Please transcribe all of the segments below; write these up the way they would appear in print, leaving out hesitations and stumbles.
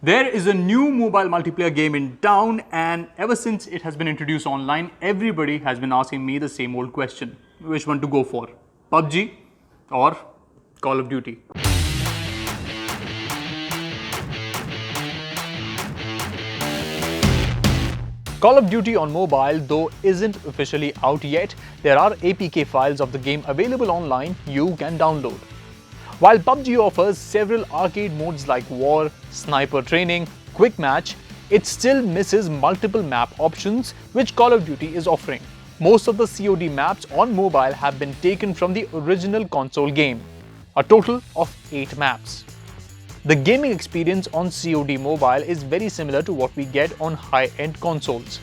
There is a new mobile multiplayer game in town, and ever since it has been introduced online, everybody has been asking me the same old question. Which one to go for? PUBG or Call of Duty? Call of Duty on mobile, though, isn't officially out yet. There are APK files of the game available online you can download. While PUBG offers several arcade modes like War, Sniper Training, Quick Match, it still misses multiple map options which Call of Duty is offering. Most of the COD maps on mobile have been taken from the original console game, a total of 8 maps. The gaming experience on COD Mobile is very similar to what we get on high-end consoles,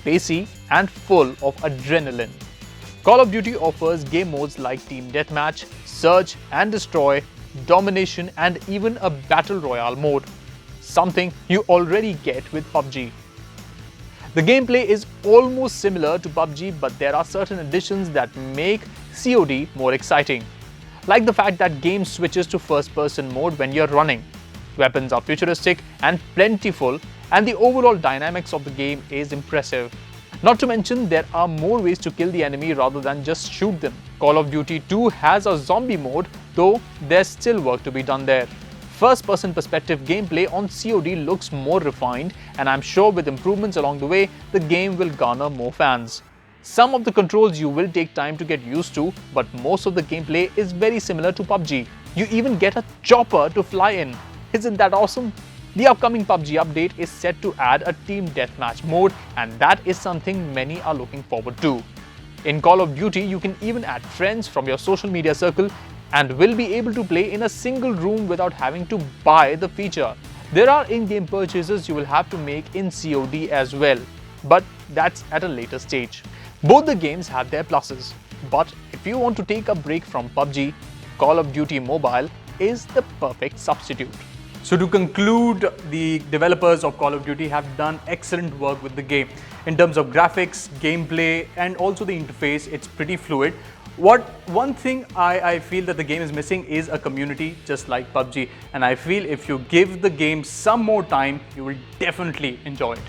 pacey and full of adrenaline. Call of Duty offers game modes like Team Deathmatch, Search and Destroy, Domination and even a Battle Royale mode, something you already get with PUBG. The gameplay is almost similar to PUBG, but there are certain additions that make COD more exciting. Like the fact that game switches to first-person mode when you're running. Weapons are futuristic and plentiful, and the overall dynamics of the game is impressive. Not to mention, there are more ways to kill the enemy rather than just shoot them. Call of Duty 2 has a zombie mode, though there's still work to be done there. First-person perspective gameplay on COD looks more refined, and I'm sure with improvements along the way, the game will garner more fans. Some of the controls you will take time to get used to, but most of the gameplay is very similar to PUBG. You even get a chopper to fly in. Isn't that awesome? The upcoming PUBG update is set to add a Team Deathmatch mode, and that is something many are looking forward to. In Call of Duty, you can even add friends from your social media circle and will be able to play in a single room without having to buy the feature. There are in-game purchases you will have to make in COD as well, but that's at a later stage. Both the games have their pluses, but if you want to take a break from PUBG, Call of Duty Mobile is the perfect substitute. So to conclude, the developers of Call of Duty have done excellent work with the game. In terms of graphics, gameplay and also the interface, it's pretty fluid. One thing I feel that the game is missing is a community just like PUBG, and I feel if you give the game some more time, you will definitely enjoy it.